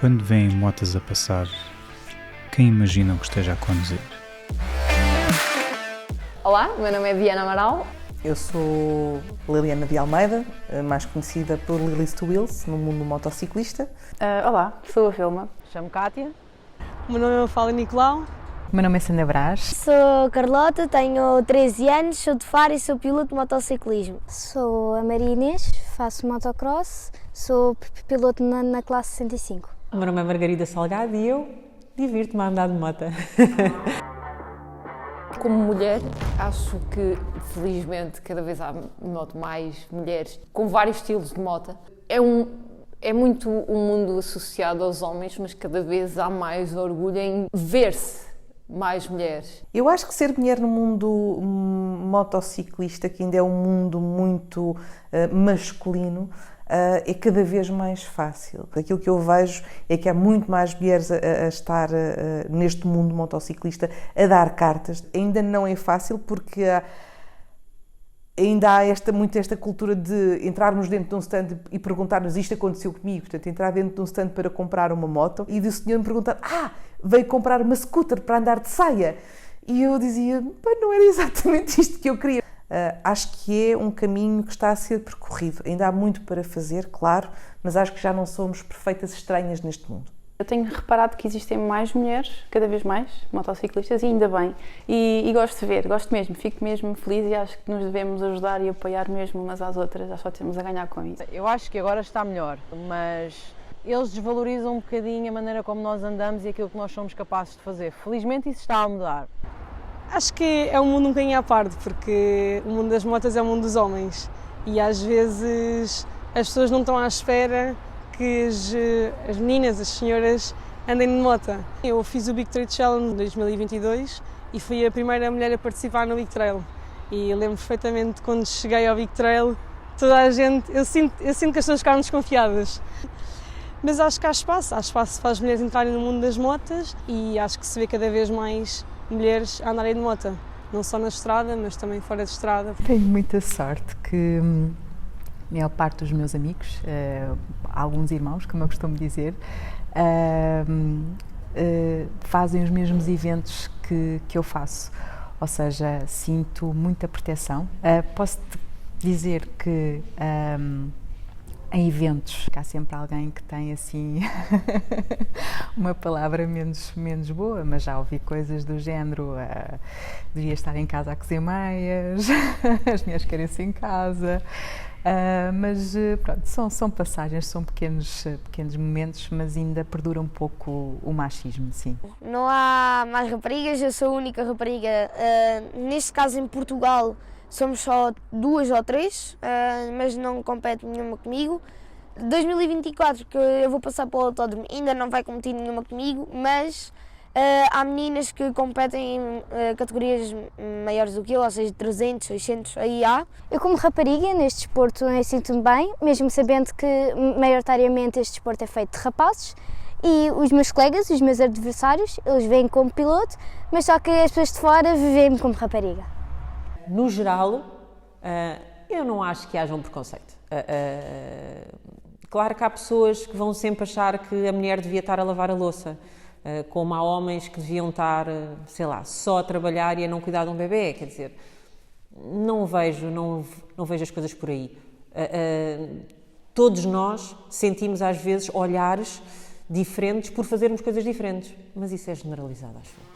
Quando vêem motas a passar, quem imaginam que esteja a conduzir? Olá, o meu nome é Diana Amaral. Eu sou Liliana de Almeida, mais conhecida por Lily's Two Wheels, no mundo motociclista. Olá, sou a Vilma. Chamo Cátia. O meu nome é Mafalda Nicolau. O meu nome é Sandra Brás. Sou Carlota, tenho 13 anos, sou de Faro e sou piloto de motociclismo. Sou a Maria Inês, faço motocross, sou piloto na classe 65. O meu nome é Margarida Salgado e eu divirto-me a andar de moto. Como mulher, acho que, felizmente, cada vez noto mais mulheres com vários estilos de moto. É muito um mundo associado aos homens, mas cada vez há mais orgulho em ver-se mais mulheres. Eu acho que ser mulher no mundo motociclista, que ainda é um mundo muito masculino, é cada vez mais fácil. Aquilo que eu vejo é que há muito mais mulheres a estar neste mundo motociclista a dar cartas. Ainda não é fácil porque ainda há muito esta cultura de entrarmos dentro de um stand e perguntar-nos isto aconteceu comigo. Portanto, entrar dentro de um stand para comprar uma moto e o senhor me perguntar veio comprar uma scooter para andar de saia. E eu dizia, não era exatamente isto que eu queria. Acho que é um caminho que está a ser percorrido. Ainda há muito para fazer, claro, mas acho que já não somos perfeitas estranhas neste mundo. Eu tenho reparado que existem mais mulheres, cada vez mais, motociclistas, e ainda bem. E gosto de ver, gosto mesmo, fico mesmo feliz e acho que nos devemos ajudar e apoiar mesmo umas às outras, acho que só temos a ganhar com isso. Eu acho que agora está melhor, mas eles desvalorizam um bocadinho a maneira como nós andamos e aquilo que nós somos capazes de fazer. Felizmente isso está a mudar. Acho que é um mundo um bocadinho à parte, porque o mundo das motas é o mundo dos homens e às vezes as pessoas não estão à espera que as meninas, as senhoras, andem de moto. Eu fiz o Big Trail Challenge em 2022 e fui a primeira mulher a participar no Big Trail. E eu lembro perfeitamente quando cheguei ao Big Trail, toda a gente, eu sinto que as pessoas ficaram desconfiadas. Mas acho que há espaço para as mulheres entrarem no mundo das motas e acho que se vê cada vez mais mulheres a andarem de moto, não só na estrada, mas também fora de estrada. Tenho muita sorte que a maior parte dos meus amigos, alguns irmãos, como eu costumo dizer, fazem os mesmos eventos que eu faço, ou seja, sinto muita proteção. Posso-te dizer que em eventos há sempre alguém que tem assim uma palavra menos boa, mas já ouvi coisas do género devia estar em casa a cozer meias, as mulheres querem-se em casa, mas pronto, são passagens, são pequenos momentos, mas ainda perdura um pouco o machismo, sim. Não há mais raparigas, eu sou a única rapariga, neste caso em Portugal somos só 2 ou 3, mas não compete nenhuma comigo. 2024, que eu vou passar para o autódromo, ainda não vai competir nenhuma comigo, mas há meninas que competem em categorias maiores do que eu, ou seja, 300, 600, aí há. Eu como rapariga neste desporto sinto-me bem, mesmo sabendo que maioritariamente este desporto é feito de rapazes. E os meus colegas, os meus adversários, eles vêm como piloto, mas só que as pessoas de fora veem-me como rapariga. No geral, eu não acho que haja um preconceito. Claro que há pessoas que vão sempre achar que a mulher devia estar a lavar a louça, como há homens que deviam estar, só a trabalhar e a não cuidar de um bebê, quer dizer, não vejo as coisas por aí. Todos nós sentimos às vezes olhares diferentes por fazermos coisas diferentes, mas isso é generalizado, acho eu.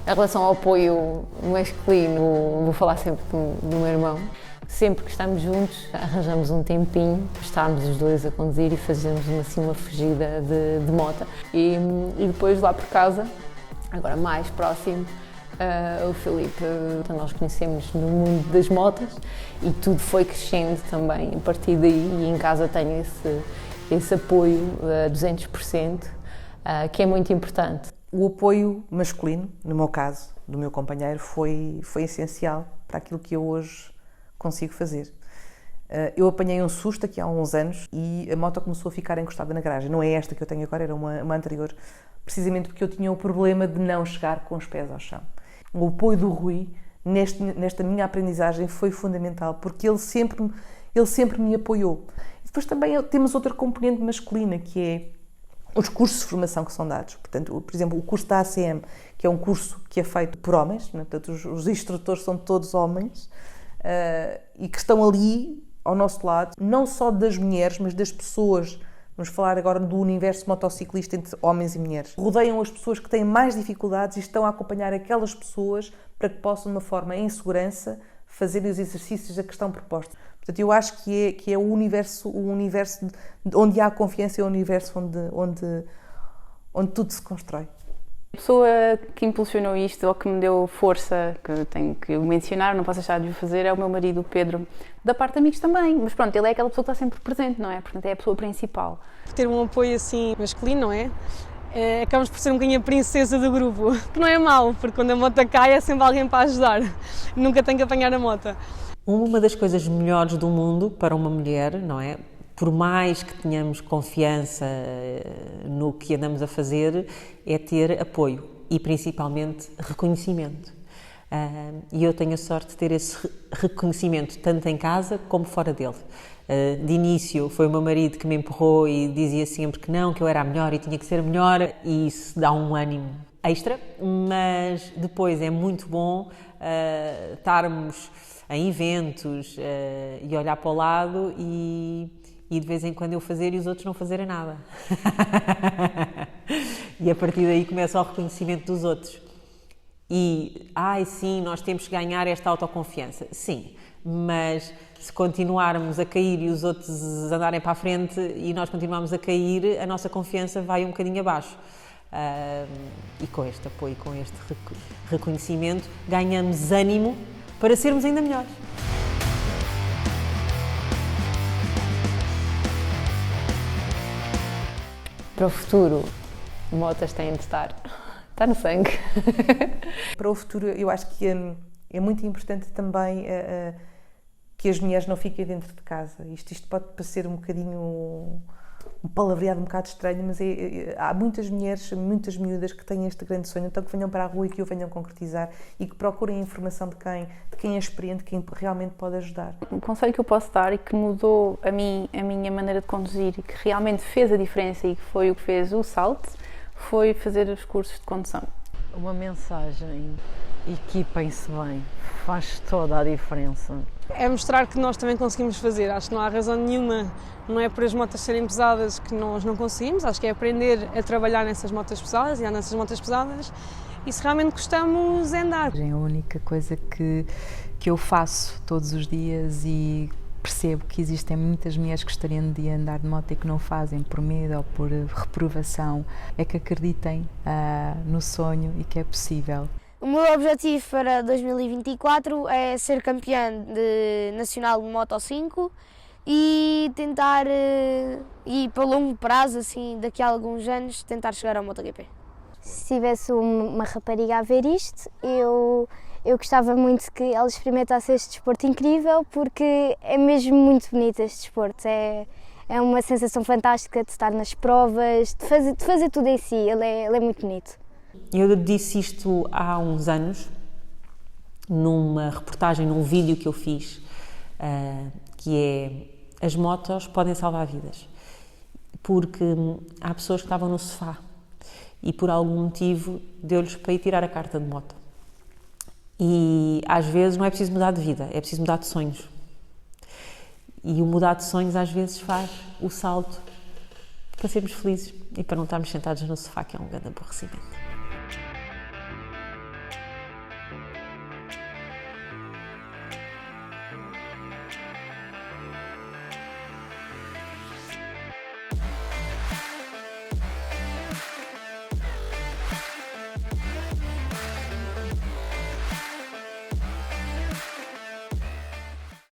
Em relação ao apoio masculino, vou falar sempre do meu irmão. Sempre que estamos juntos, arranjamos um tempinho para estarmos os dois a conduzir e fazemos uma fugida de moto. E depois lá por casa, agora mais próximo, o Filipe, nós conhecemos no mundo das motas e tudo foi crescendo também a partir daí, e em casa tenho esse apoio a 200%, que é muito importante. O apoio masculino, no meu caso, do meu companheiro, foi essencial para aquilo que eu hoje consigo fazer. Eu apanhei um susto aqui há uns anos e a moto começou a ficar encostada na garagem. Não é esta que eu tenho agora, era uma anterior, precisamente porque eu tinha o problema de não chegar com os pés ao chão. O apoio do Rui nesta minha aprendizagem foi fundamental, porque ele sempre me apoiou. Depois também temos outra componente masculina, que é os cursos de formação que são dados. Portanto, por exemplo, o curso da ACM, que é um curso que é feito por homens, portanto, os instrutores são todos homens, e que estão ali ao nosso lado, não só das mulheres, mas das pessoas. Vamos falar agora do universo motociclista entre homens e mulheres. Rodeiam as pessoas que têm mais dificuldades e estão a acompanhar aquelas pessoas para que possam, de uma forma em segurança, fazer os exercícios a que estão propostos. Portanto, eu acho que é o universo onde há confiança, é o universo onde tudo se constrói. A pessoa que impulsionou isto ou que me deu força, que tenho que mencionar, não posso deixar de o fazer, é o meu marido, o Pedro. Da parte de amigos também, mas pronto, ele é aquela pessoa que está sempre presente, não é? Portanto, é a pessoa principal. Ter um apoio assim masculino, não é? Acabamos por ser um bocadinho a princesa do grupo, que não é mau, porque quando a moto cai é sempre alguém para ajudar, nunca tem que apanhar a moto. Uma das coisas melhores do mundo para uma mulher, não é? Por mais que tenhamos confiança no que andamos a fazer, é ter apoio e principalmente reconhecimento. E eu tenho a sorte de ter esse reconhecimento tanto em casa como fora dele. De início foi o meu marido que me empurrou e dizia sempre que não, que eu era a melhor e tinha que ser a melhor, e isso dá um ânimo extra, mas depois é muito bom estarmos em eventos e olhar para o lado e de vez em quando eu fazer e os outros não fazerem nada. E a partir daí começa o reconhecimento dos outros. E, sim, nós temos que ganhar esta autoconfiança. Sim, mas se continuarmos a cair e os outros andarem para a frente e nós continuarmos a cair, a nossa confiança vai um bocadinho abaixo. E com este apoio, com este reconhecimento, ganhamos ânimo para sermos ainda melhores. Para o futuro, motas têm de estar. Está no sangue. Para o futuro, eu acho que é muito importante também que as mulheres não fiquem dentro de casa. Isto pode parecer um bocadinho um palavreado um bocado estranho, mas há muitas mulheres, muitas miúdas que têm este grande sonho, então que venham para a rua e que o venham concretizar e que procurem a informação de quem é experiente, de quem realmente pode ajudar. Um conselho que eu posso dar e que mudou a minha maneira de conduzir e que realmente fez a diferença e que foi o que fez o salto, foi fazer os cursos de condução. Uma mensagem: equipem-se bem, faz toda a diferença. É mostrar que nós também conseguimos fazer, acho que não há razão nenhuma, não é por as motas serem pesadas que nós não conseguimos, acho que é aprender a trabalhar nessas motas pesadas e andar nessas motas pesadas e se realmente gostamos é andar. É a única coisa que eu faço todos os dias e percebo que existem muitas mulheres que gostariam de andar de moto e que não fazem por medo ou por reprovação, é que acreditem no sonho e que é possível. O meu objetivo para 2024 é ser campeã nacional de Moto 5 e tentar, e para longo prazo, assim, daqui a alguns anos, tentar chegar ao MotoGP. Se tivesse uma rapariga a ver isto, eu gostava muito que ela experimentasse este desporto incrível, porque é mesmo muito bonito este desporto. É uma sensação fantástica de estar nas provas, de fazer tudo em si, ele é muito bonito. Eu disse isto há uns anos, numa reportagem, num vídeo que eu fiz, que é: as motos podem salvar vidas, porque há pessoas que estavam no sofá e por algum motivo deu-lhes para ir tirar a carta de moto. E às vezes não é preciso mudar de vida, é preciso mudar de sonhos. E o mudar de sonhos às vezes faz o salto para sermos felizes e para não estarmos sentados no sofá, que é um grande aborrecimento.